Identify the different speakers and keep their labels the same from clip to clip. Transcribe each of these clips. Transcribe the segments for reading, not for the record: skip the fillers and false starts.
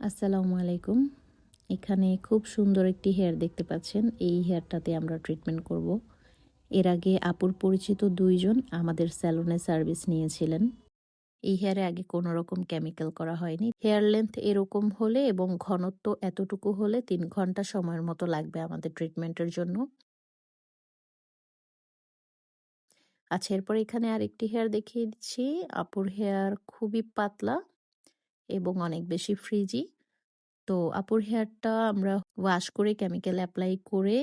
Speaker 1: আসসালামু আলাইকুম। এখানে খুব সুন্দর একটি হেয়ার দেখতে পাচ্ছেন। এই হেয়ারটাতে আমরা ট্রিটমেন্ট করব। এর আগে আপুর পরিচিত ২ জন আমাদের সেলুনে সার্ভিস নিয়েছিলেন। এই হেয়ারে আগে কোনো রকম কেমিক্যাল করা হয়নি। হেয়ার লেন্থ এরকম হলে এবং ঘনত্ব এতটুকু হলে ৩ ঘন্টা সময়ের মতো লাগবে আমাদের ট্রিটমেন্টের জন্য। আচ্ছা, এরপর এখানে আরেকটি হেয়ার দেখিয়ে দিচ্ছি। আপুর হেয়ার খুবই পাতলা এবং অনেক বেশি ফ্রিজি। তো আপুর হেয়ারটা আমরা ওয়াশ করে কেমিক্যাল এপ্লাই করে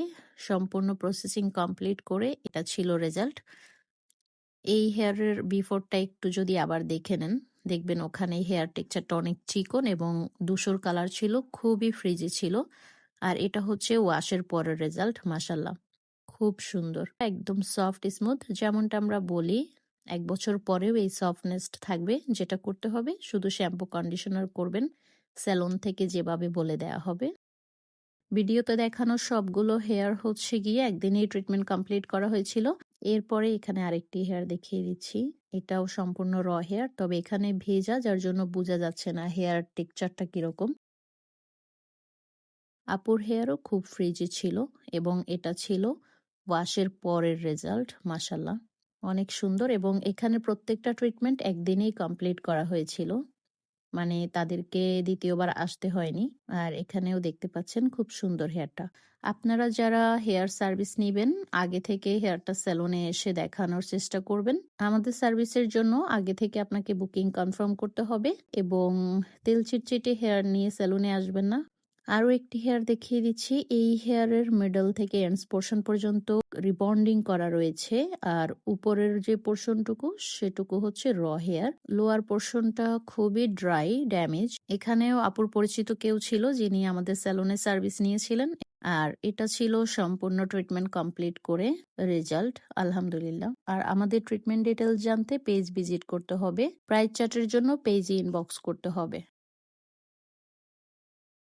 Speaker 1: সম্পূর্ণ প্রসেসিং কমপ্লিট করে এটা ছিল রেজাল্ট। এই হেয়ারের বিফোরটা একটু যদি আবার দেখে নেন, দেখবেন ওখানে হেয়ার টেক্সচারটা অনেক চিকন এবং ধূসর কালার ছিল, খুবই ফ্রিজি ছিল। আর এটা হচ্ছে ওয়াশের পরের রেজাল্ট। মাশাল্লাহ, খুব সুন্দর, একদম সফট স্মুথ। যেমনটা আমরা বলি ১ বছর পরেও এই সফটনেস থাকবে। যেটা করতে হবে শুধু শ্যাম্পু কন্ডিশনার করবেন সেলুন থেকে যেভাবে বলে দেয়া হবে। ভিডিওতে দেখানো সবগুলো হেয়ার হচ্ছে গিয়ে একদিনেই ট্রিটমেন্ট কমপ্লিট করা হয়েছিল। এরপরে এখানে আরেকটি হেয়ার দেখিয়ে দিচ্ছি। এটাও সম্পূর্ণ র হেয়ার, তবে এখানে ভেজা যার জন্য বোঝা যাচ্ছে না হেয়ার টেক্সচারটা কিরকম। আপুর হেয়ারও খুব ফ্রিজি ছিল এবং এটা ছিল ওয়াশের পরের রেজাল্ট। মাশাল্লাহ, অনেক সুন্দর। এবং এখানে প্রত্যেকটা ট্রিটমেন্ট একদিনেই কমপ্লিট করা হয়েছিল, মানে তাদেরকে দ্বিতীয়বার আসতে হয়নি। আর এখানেও দেখতে পাচ্ছেন খুব সুন্দর হেয়ারটা। আপনারা যারা হেয়ার সার্ভিস নিবেন আগে থেকে হেয়ারটা সেলুনে এসে দেখানোর চেষ্টা করবেন। আমাদের সার্ভিসের জন্য আগে থেকে আপনাকে বুকিং কনফার্ম করতে হবে এবং তেল চিটচিটে হেয়ার নিয়ে সেলুনে আসবেন না। আরো একটি হেয়ার দেখিয়ে দিচ্ছি। এই হেয়ারের মিডল থেকে এন্ডস পোর্শন পর্যন্ত রিবন্ডিং করা রয়েছে। আর উপরের যে পোর্শনটুকু সেটুকু হচ্ছে র হেয়ার। লোয়ার পোর্শনটা খুবই ড্রাই ড্যামেজ। এখানেও আপুর পরিচিত কেউ ছিল যিনি আমাদের সেলুনে সার্ভিস নিয়েছিলেন। আর এটা ছিল সম্পূর্ণ ট্রিটমেন্ট কমপ্লিট করে রেজাল্ট, আলহামদুলিল্লাহ। আর আমাদের ট্রিটমেন্ট ডিটেলস জানতে পেজ ভিজিট করতে হবে। প্রাইস চার্টের জন্য পেজে ইনবক্স করতে হবে।